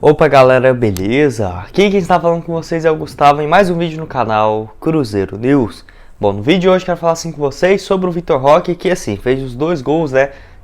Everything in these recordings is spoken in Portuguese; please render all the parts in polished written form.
Opa galera, beleza? Aqui quem está falando com vocês é o Gustavo em mais um vídeo no canal Cruzeiro News. Bom, no vídeo de hoje quero falar assim com vocês sobre o Vitor Roque, que assim, fez os dois gols,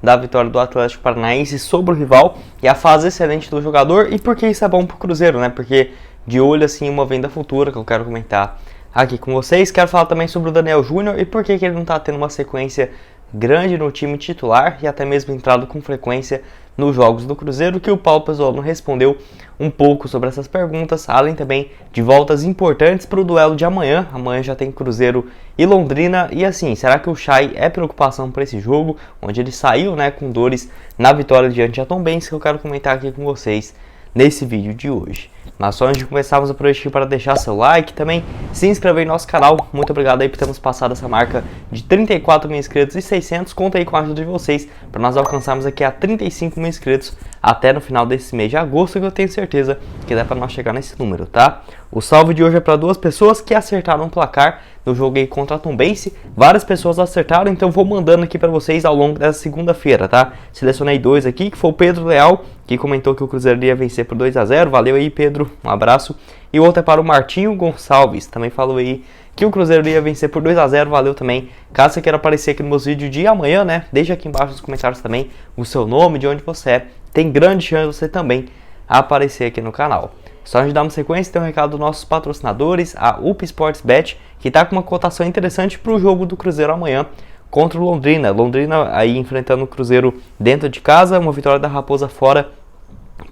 da vitória do Atlético Paranaense sobre o rival e a fase excelente do jogador. E por que isso é bom pro Cruzeiro, Porque de olho assim uma venda futura que eu quero comentar aqui com vocês. Quero falar também sobre o Daniel Júnior e por que ele não está tendo uma sequência grande no time titular e até mesmo entrado com frequência nos jogos do Cruzeiro, que o Paulo Pezzolano respondeu um pouco sobre essas perguntas, além também de voltas importantes para o duelo de amanhã. Amanhã já tem Cruzeiro e Londrina, e assim, será que o Chay é preocupação para esse jogo, onde ele saiu com dores na vitória diante da Tombense, que eu quero comentar aqui com vocês nesse vídeo de hoje. Mas só antes de começarmos, eu aproveito para deixar seu like, também se inscrever em nosso canal. Muito obrigado aí por termos passado essa marca de 34 mil inscritos e 600. Conta aí com a ajuda de vocês para nós alcançarmos aqui a 35 mil inscritos até no final desse mês de agosto, que eu tenho certeza que dá para nós chegar nesse número, tá? O salve de hoje é para duas pessoas que acertaram o placar no jogo aí contra a Tombense. Várias pessoas acertaram, então vou mandando aqui para vocês ao longo dessa segunda-feira, tá? Selecionei dois aqui, que foi o Pedro Leal, que comentou que o Cruzeiro ia vencer por 2-0. Valeu aí, Pedro, um abraço. E o outro é para o Martinho Gonçalves, também falou aí que o Cruzeiro ia vencer por 2-0, valeu também. Caso você queira aparecer aqui nos meus vídeos de amanhã, deixa aqui embaixo nos comentários também o seu nome, de onde você é. Tem grande chance de você também aparecer aqui no canal. Só antes de dar uma sequência, tem um recado dos nossos patrocinadores, a UP Sports Bet, que está com uma cotação interessante para o jogo do Cruzeiro amanhã contra o Londrina. Londrina aí enfrentando o Cruzeiro dentro de casa, uma vitória da Raposa fora,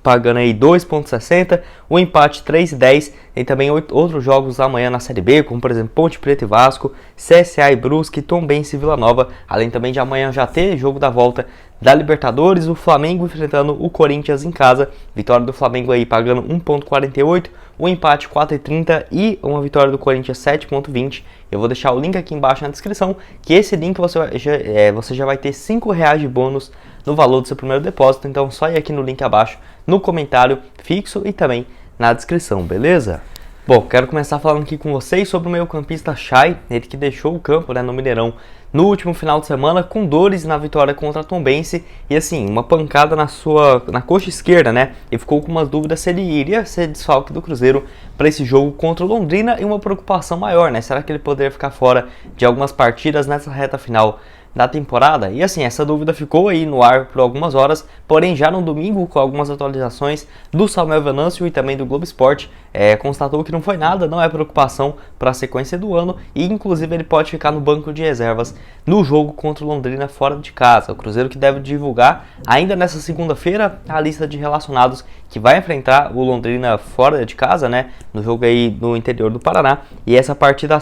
pagando aí 2,60, o empate 3,10. Tem também outros jogos amanhã na Série B, como por exemplo Ponte Preta e Vasco, CSA e Brusque, Tombense e Vila Nova. Além também de amanhã já ter jogo da volta da Libertadores, o Flamengo enfrentando o Corinthians em casa. Vitória do Flamengo aí pagando 1,48, o empate 4,30 e uma vitória do Corinthians 7,20. Eu vou deixar o link aqui embaixo na descrição, que esse link você já vai ter R$5 de bônus no valor do seu primeiro depósito. Então só ir aqui no link abaixo, no comentário fixo e também na descrição, beleza? Bom, quero começar falando aqui com vocês sobre o meio-campista Chay, ele que deixou o campo no Mineirão no último final de semana com dores na vitória contra a Tombense e assim, uma pancada na coxa esquerda, e ficou com umas dúvidas se ele iria ser desfalque do Cruzeiro para esse jogo contra o Londrina e uma preocupação maior, será que ele poderia ficar fora de algumas partidas nessa reta final da temporada? E assim, essa dúvida ficou aí no ar por algumas horas, porém já no domingo, com algumas atualizações do Samuel Venâncio e também do Globo Esporte, constatou que não foi nada, não é preocupação para a sequência do ano e inclusive ele pode ficar no banco de reservas no jogo contra o Londrina fora de casa. O Cruzeiro que deve divulgar ainda nessa segunda-feira a lista de relacionados que vai enfrentar o Londrina fora de casa, no jogo aí no interior do Paraná, e essa partida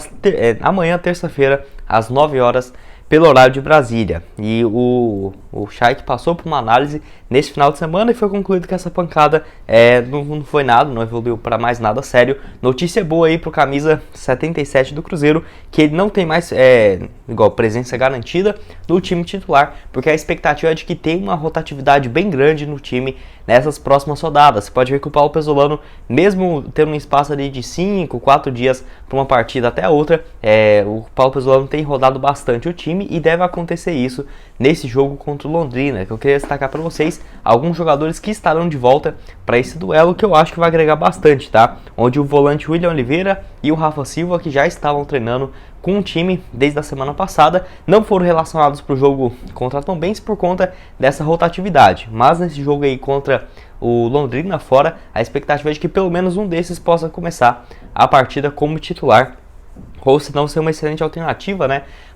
amanhã, terça-feira, às 9 horas, pelo horário de Brasília. E o Chay passou por uma análise nesse final de semana e foi concluído que essa pancada não foi nada, não evoluiu para mais nada sério. Notícia boa aí pro camisa 77 do Cruzeiro, que ele não tem mais presença garantida no time titular, porque a expectativa é de que tenha uma rotatividade bem grande no time nessas próximas rodadas. Você pode ver que o Paulo Pezzolano, mesmo tendo um espaço ali de 5, 4 dias para uma partida até a outra, o Paulo Pezzolano tem rodado bastante o time e deve acontecer isso nesse jogo contra o Londrina, que eu queria destacar para vocês alguns jogadores que estarão de volta para esse duelo, que eu acho que vai agregar bastante, onde o volante William Oliveira e o Rafa Silva, que já estavam treinando com o time desde a semana passada, não foram relacionados para o jogo contra a Tombense por conta dessa rotatividade, mas nesse jogo aí contra o Londrina fora, a expectativa é de que pelo menos um desses possa começar a partida como titular, ou se não ser uma excelente alternativa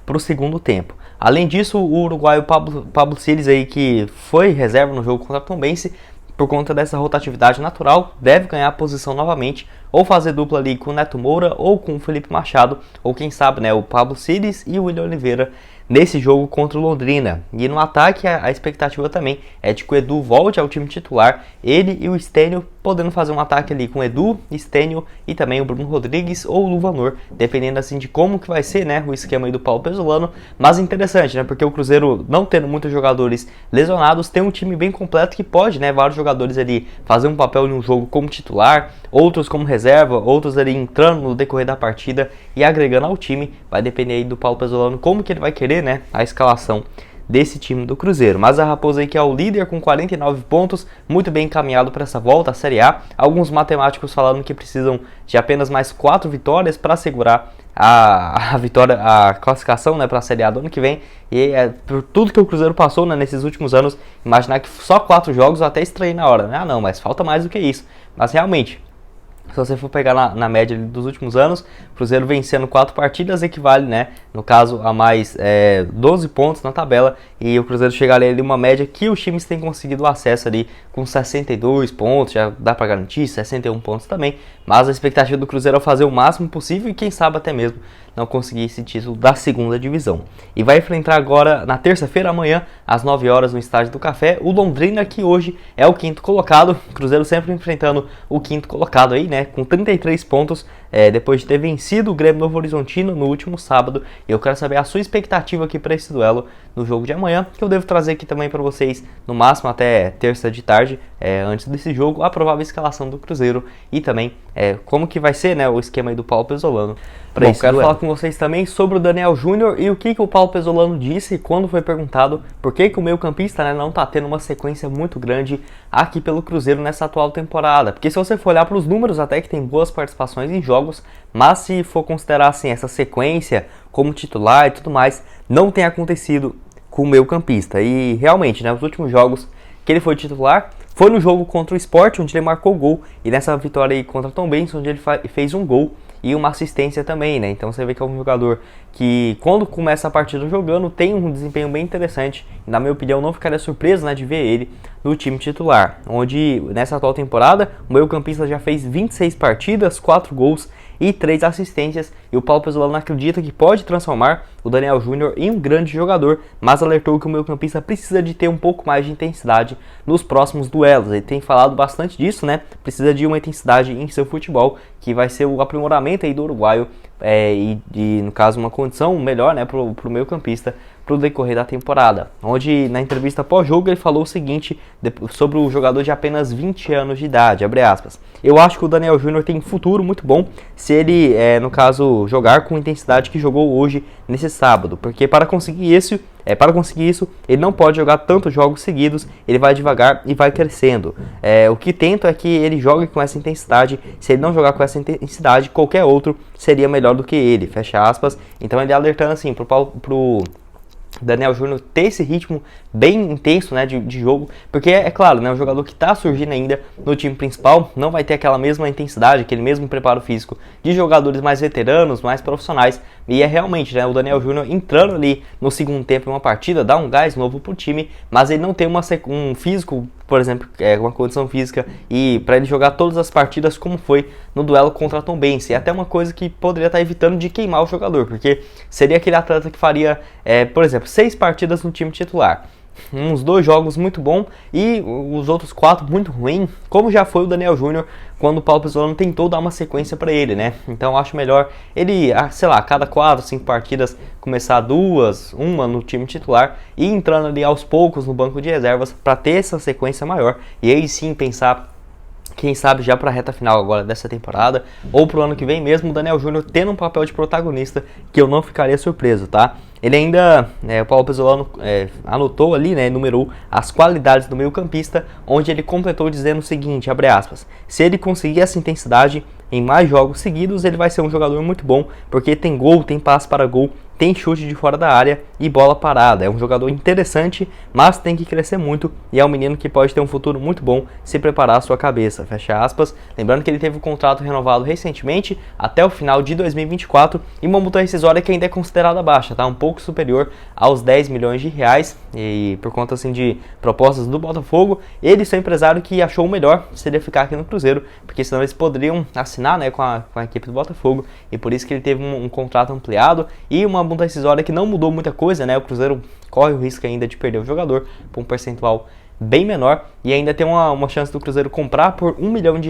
para o segundo tempo. Além disso, o uruguaio Pablo Siles aí, que foi reserva no jogo contra a Tombense, por conta dessa rotatividade natural, deve ganhar a posição novamente, ou fazer dupla ali com o Neto Moura ou com o Felipe Machado, ou quem sabe o Pablo Siles e o William Oliveira nesse jogo contra o Londrina. E no ataque a expectativa também é de que o Edu volte ao time titular, ele e o Stênio podendo fazer um ataque ali com o Edu, Stênio e também o Bruno Rodrigues ou o Luvanor, dependendo assim de como que vai ser o esquema aí do Paulo Pezzolano. Mas interessante, porque o Cruzeiro, não tendo muitos jogadores lesionados, tem um time bem completo que pode, vários jogadores ali fazer um papel em um jogo como titular, outros como reserva, outros ali entrando no decorrer da partida e agregando ao time. Vai depender aí do Paulo Pezzolano como que ele vai querer a escalação desse time do Cruzeiro. Mas a Raposa aí, que é o líder com 49 pontos, muito bem encaminhado para essa volta à Série A. Alguns matemáticos falando que precisam de apenas mais 4 vitórias para segurar a vitória, a classificação, né, para a Série A do ano que vem. E por tudo que o Cruzeiro passou, né, nesses últimos anos, imaginar que só 4 jogos eu até estranhei na hora, né? Ah não, mas falta mais do que isso. Mas realmente, se você for pegar na média dos últimos anos, o Cruzeiro vencendo 4 partidas equivale, né, no caso, a mais 12 pontos na tabela. E o Cruzeiro chegaria ali uma média que os times têm conseguido acesso ali com 62 pontos, já dá para garantir, 61 pontos também. Mas a expectativa do Cruzeiro é fazer o máximo possível e quem sabe até mesmo não conseguir esse título da segunda divisão. E vai enfrentar agora na terça-feira, amanhã, às 9 horas no Estádio do Café, o Londrina, que hoje é o 5º colocado. O Cruzeiro sempre enfrentando o 5º colocado aí, né, com 33 pontos, depois de ter vencido o Grêmio Novo Horizontino no último sábado. E eu quero saber a sua expectativa aqui para esse duelo no jogo de amanhã, que eu devo trazer aqui também para vocês, no máximo até terça de tarde, antes desse jogo, a provável escalação do Cruzeiro e também como que vai ser, né, o esquema aí do Paulo Pesolano. Bom, quero falar com vocês também sobre o Daniel Júnior e o que o Paulo Pesolano disse quando foi perguntado por que o meio-campista, né, não está tendo uma sequência muito grande aqui pelo Cruzeiro nessa atual temporada. Porque se você for olhar para os números, até que tem boas participações em jogos, mas se for considerar assim essa sequência como titular e tudo mais, não tem acontecido com o meio-campista. E realmente, né, os últimos jogos que ele foi titular foi no jogo contra o Sport, onde ele marcou gol, e nessa vitória aí contra o Tom Benson, onde ele fez um gol e uma assistência também, né? Então você vê que é um jogador que, quando começa a partida jogando, tem um desempenho bem interessante. Na minha opinião, não ficaria surpreso, né, de ver ele no time titular, onde nessa atual temporada o meio-campista já fez 26 partidas, 4 gols e 3 assistências, e o Paulo Pesolano acredita que pode transformar o Daniel Júnior em um grande jogador, mas alertou que o meio-campista precisa de ter um pouco mais de intensidade nos próximos duelos. Ele tem falado bastante disso, né? Precisa de uma intensidade em seu futebol, que vai ser o aprimoramento aí do uruguaio, e no caso uma condição melhor, né, pro meio-campista pro decorrer da temporada. Onde na entrevista pós-jogo ele falou o seguinte sobre o jogador de apenas 20 anos de idade, abre aspas: eu acho que o Daniel Júnior tem um futuro muito bom se ele, no caso, jogar com a intensidade que jogou hoje nesse sábado, porque para conseguir isso, ele não pode jogar tantos jogos seguidos, ele vai devagar e vai crescendo. O que tento é que ele jogue com essa intensidade. Se ele não jogar com essa intensidade, qualquer outro seria melhor do que ele, fecha aspas. Então ele alertando assim pro Daniel Júnior ter esse ritmo bem intenso, né, de jogo, porque é claro, né, o jogador que está surgindo ainda no time principal não vai ter aquela mesma intensidade, aquele mesmo preparo físico de jogadores mais veteranos, mais profissionais, e é realmente, né, o Daniel Júnior entrando ali no segundo tempo em uma partida, dá um gás novo pro time, mas ele não tem um físico, por exemplo, uma condição física e para ele jogar todas as partidas como foi no duelo contra a Tom Benson. É até uma coisa que poderia estar evitando de queimar o jogador, porque seria aquele atleta que faria, por exemplo, 6 partidas no time titular, uns 2 jogos muito bom e os outros 4 muito ruim, como já foi o Daniel Júnior quando o Paulo Pesolano tentou dar uma sequência para ele, né? Então eu acho melhor ele, sei lá, a cada 4, 5 partidas começar 2, uma no time titular e entrando ali aos poucos no banco de reservas para ter essa sequência maior e aí sim pensar, quem sabe já para a reta final agora dessa temporada ou para o ano que vem mesmo, o Daniel Júnior tendo um papel de protagonista, que eu não ficaria surpreso, tá? Ele ainda, o Paulo Pesolano anotou ali, né, enumerou as qualidades do meio-campista, onde ele completou dizendo o seguinte, abre aspas: se ele conseguir essa intensidade em mais jogos seguidos, ele vai ser um jogador muito bom, porque tem gol, tem passe para gol, tem chute de fora da área e bola parada. É um jogador interessante, mas tem que crescer muito e é um menino que pode ter um futuro muito bom se preparar a sua cabeça, fecha aspas. Lembrando que ele teve o contrato renovado recentemente até o final de 2024 e uma multa rescisória que ainda é considerada baixa, tá? Um pouco superior aos 10 milhões de reais, e por conta assim de propostas do Botafogo, ele, seu empresário, que achou o melhor seria ficar aqui no Cruzeiro, porque senão eles poderiam assinar, né, com a equipe do Botafogo, e por isso que ele teve um contrato ampliado e uma multa rescisória que não mudou muita coisa, né? O Cruzeiro corre o risco ainda de perder o jogador por um percentual bem menor e ainda tem uma chance do Cruzeiro comprar por R$1 milhão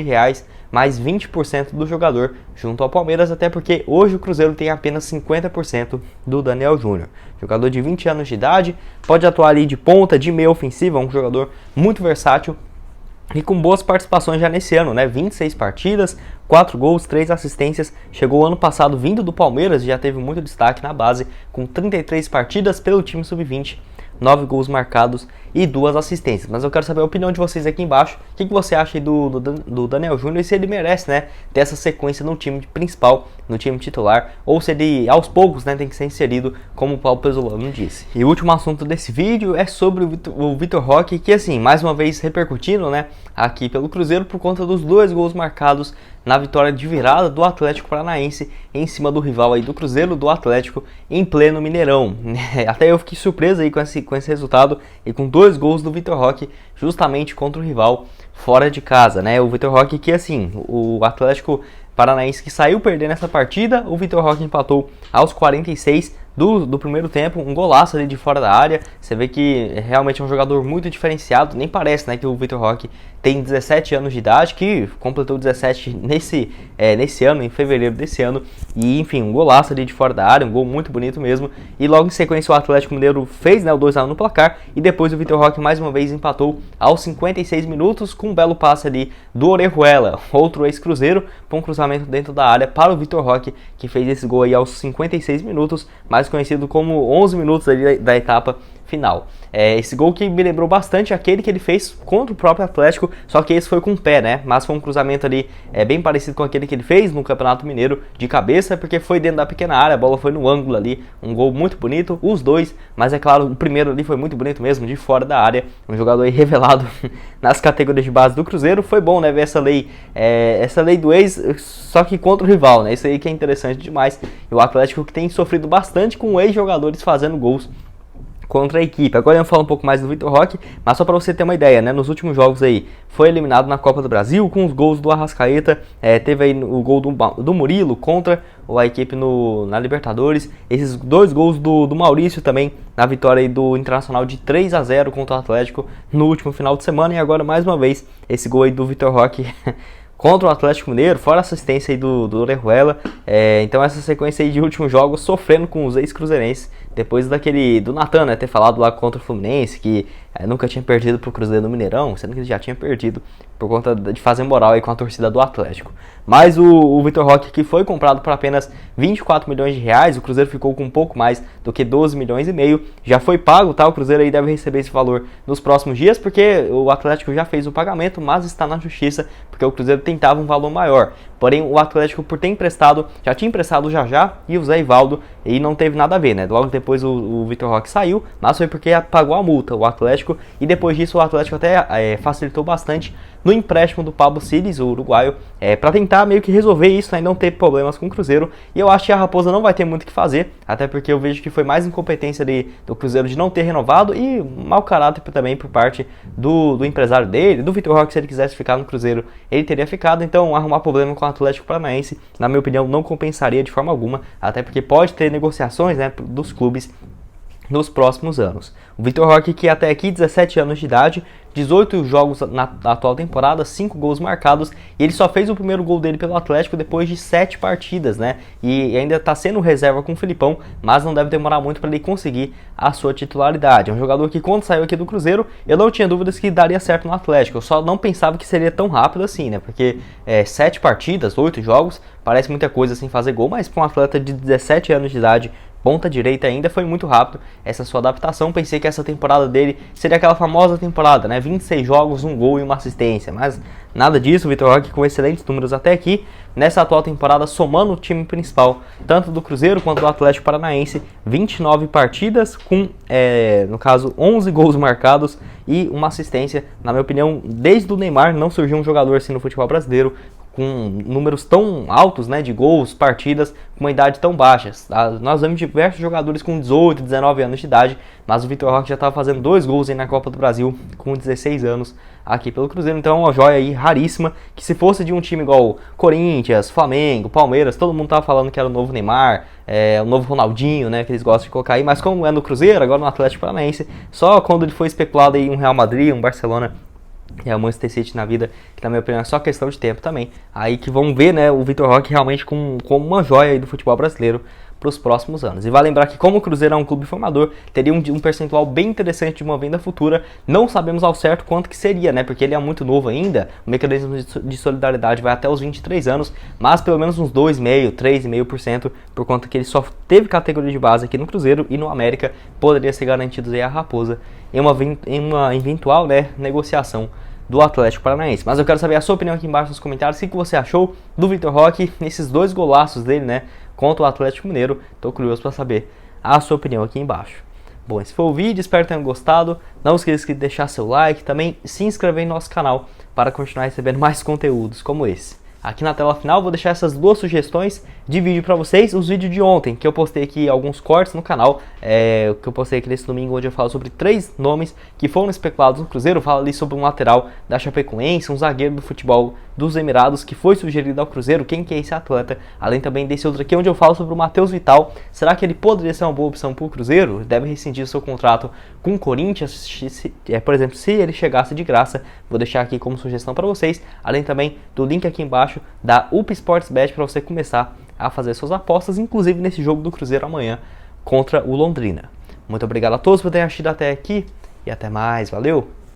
mais 20% do jogador junto ao Palmeiras, até porque hoje o Cruzeiro tem apenas 50% do Daniel Júnior. Jogador de 20 anos de idade, pode atuar ali de ponta, de meio ofensiva, um jogador muito versátil e com boas participações já nesse ano, né? 26 partidas, 4 gols, 3 assistências. Chegou ano passado vindo do Palmeiras e já teve muito destaque na base, com 33 partidas pelo time sub-20. 9 gols marcados e 2 assistências. Mas eu quero saber a opinião de vocês aqui embaixo. O que você acha aí do Daniel Júnior e se ele merece, né, ter essa sequência no time principal, no time titular, ou se ele aos poucos, né, tem que ser inserido, como o Paulo Pesolano disse. E o último assunto desse vídeo é sobre o Vitor Roque, que assim, mais uma vez repercutindo, né, aqui pelo Cruzeiro por conta dos 2 gols marcados na vitória de virada do Atlético Paranaense em cima do rival aí do Cruzeiro, do Atlético, em pleno Mineirão. Até eu fiquei surpreso aí com esse resultado e com 2 gols do Vitor Roque justamente contra o rival fora de casa, né? O Vitor Roque que assim, o Atlético Paranaense que saiu perdendo essa partida, o Vitor Roque empatou aos 46 do primeiro tempo, um golaço ali de fora da área. Você vê que realmente é um jogador muito diferenciado, nem parece, né, que o Vitor Roque tem 17 anos de idade, que completou 17 nesse ano, em fevereiro desse ano, e enfim, um golaço ali de fora da área, um gol muito bonito mesmo, e logo em sequência o Atlético Mineiro fez, né, o 2-1 no placar, e depois o Vitor Roque mais uma vez empatou aos 56 minutos, com um belo passe ali do Orejuela, outro ex-cruzeiro, com um cruzamento dentro da área para o Vitor Roque, que fez esse gol aí aos 56 minutos, mais conhecido como 11 minutos ali da etapa final. Esse gol que me lembrou bastante aquele que ele fez contra o próprio Atlético, só que esse foi com o pé, né? Mas foi um cruzamento ali bem parecido com aquele que ele fez no Campeonato Mineiro de cabeça, porque foi dentro da pequena área, a bola foi no ângulo ali, um gol muito bonito, os dois, mas é claro, o primeiro ali foi muito bonito mesmo, de fora da área, um jogador aí revelado nas categorias de base do Cruzeiro. Foi bom, né, ver essa lei do ex, só que contra o rival, né? Isso aí que é interessante demais. E o Atlético que tem sofrido bastante com ex-jogadores fazendo gols contra a equipe. Agora eu vou falar um pouco mais do Vitor Roque, mas só para você ter uma ideia, né? Nos últimos jogos aí, foi eliminado na Copa do Brasil com os gols do Arrascaeta, teve aí o gol do Murilo contra a equipe na Libertadores, esses 2 gols do Maurício também na vitória aí do Internacional de 3-0 contra o Atlético no último final de semana, e agora mais uma vez esse gol aí do Vitor Roque contra o Atlético Mineiro, fora a assistência aí do Orejuela. Então essa sequência aí de últimos jogos sofrendo com os ex-cruzeirenses, depois do Natan, né, ter falado lá contra o Fluminense que nunca tinha perdido pro Cruzeiro no Mineirão, sendo que ele já tinha perdido por conta de fazer moral aí com a torcida do Atlético. Mas o Vitor Roque, que foi comprado por apenas 24 milhões de reais, o Cruzeiro ficou com um pouco mais do que 12 milhões e meio, já foi pago, tá? O Cruzeiro aí deve receber esse valor nos próximos dias, porque o Atlético já fez o pagamento, mas está na justiça, porque o Cruzeiro tentava um valor maior. Porém, o Atlético, por ter emprestado, já tinha emprestado o Jajá e o Zé Ivaldo, e não teve nada a ver, né? Logo depois o Vitor Roque saiu, mas foi porque pagou a multa, o Atlético, e depois disso o Atlético até facilitou bastante no empréstimo do Pablo Siles, o uruguaio, para tentar meio que resolver isso, né, e não ter problemas com o Cruzeiro. E eu acho que a Raposa não vai ter muito o que fazer, até porque eu vejo que foi mais incompetência do Cruzeiro de não ter renovado e mau caráter também por parte do empresário dele, do Vitor Roque. Se ele quisesse ficar no Cruzeiro, ele teria ficado. Então arrumar problema com o Atlético Paranaense, na minha opinião, não compensaria de forma alguma, até porque pode ter negociações, né, dos clubes nos próximos anos. O Vitor Roque, que até aqui 17 anos de idade, 18 jogos na atual temporada, 5 gols marcados, e ele só fez o primeiro gol dele pelo Atlético depois de 7 partidas, né? E ainda está sendo reserva com o Filipão, mas não deve demorar muito para ele conseguir a sua titularidade. É um jogador que, quando saiu aqui do Cruzeiro, eu não tinha dúvidas que daria certo no Atlético, eu só não pensava que seria tão rápido assim, né? Porque 7 partidas, 8 jogos, parece muita coisa sem fazer gol, mas para um atleta de 17 anos de idade, ponta direita ainda, foi muito rápido essa sua adaptação. Pensei que essa temporada dele seria aquela famosa temporada, né? 26 jogos, 1 gol e 1 assistência, mas nada disso. O Vitor Roque com excelentes números até aqui, nessa atual temporada, somando o time principal, tanto do Cruzeiro quanto do Atlético Paranaense, 29 partidas, com, no caso, 11 gols marcados e 1 assistência. Na minha opinião, desde o Neymar não surgiu um jogador assim no futebol brasileiro, com números tão altos, né, de gols, partidas, com uma idade tão baixa. Nós vemos diversos jogadores com 18, 19 anos de idade, mas o Vitor Roque já estava fazendo 2 gols aí na Copa do Brasil com 16 anos aqui pelo Cruzeiro. Então é uma joia aí raríssima, que se fosse de um time igual Corinthians, Flamengo, Palmeiras, todo mundo tava falando que era o novo Neymar, o novo Ronaldinho, né, que eles gostam de colocar aí, mas como é no Cruzeiro, agora no Atlético Paranaense, só quando ele foi especulado aí um Real Madrid, um Barcelona, o Manchester City na vida, que na minha opinião é só questão de tempo também. Aí que vamos ver, né, o Vitor Roque realmente como uma joia aí do futebol brasileiro para os próximos anos. E vale lembrar que, como o Cruzeiro é um clube formador, teria um percentual bem interessante de uma venda futura. Não sabemos ao certo quanto que seria, né? Porque ele é muito novo ainda. O mecanismo de solidariedade vai até os 23 anos, mas pelo menos uns 2,5%, 3,5%, por conta que ele só teve categoria de base aqui no Cruzeiro e no América, poderia ser garantido aí a Raposa em uma eventual, né, negociação do Atlético Paranaense. Mas eu quero saber a sua opinião aqui embaixo nos comentários. O que você achou do Vitor Roque nesses 2 golaços dele, né, contra o Atlético Mineiro? Tô curioso para saber a sua opinião aqui embaixo. Bom, esse foi o vídeo, espero que tenham gostado. Não esqueça de deixar seu like, também se inscrever em nosso canal para continuar recebendo mais conteúdos como esse. Aqui na tela final vou deixar essas 2 sugestões de vídeo para vocês. Os vídeos de ontem, que eu postei aqui alguns cortes no canal, que eu postei aqui nesse domingo, onde eu falo sobre 3 nomes que foram especulados no Cruzeiro. Eu falo ali sobre um lateral da Chapecoense, um zagueiro do futebol dos Emirados que foi sugerido ao Cruzeiro, quem que é esse atleta. Além também desse outro aqui, onde eu falo sobre o Matheus Vital. Será que ele poderia ser uma boa opção para o Cruzeiro? Deve rescindir seu contrato com o Corinthians, por exemplo, se ele chegasse de graça. Vou deixar aqui como sugestão para vocês, além também do link aqui embaixo da UP Sportsbet para você começar a fazer suas apostas, inclusive nesse jogo do Cruzeiro amanhã contra o Londrina. Muito obrigado a todos por terem assistido até aqui e até mais, valeu!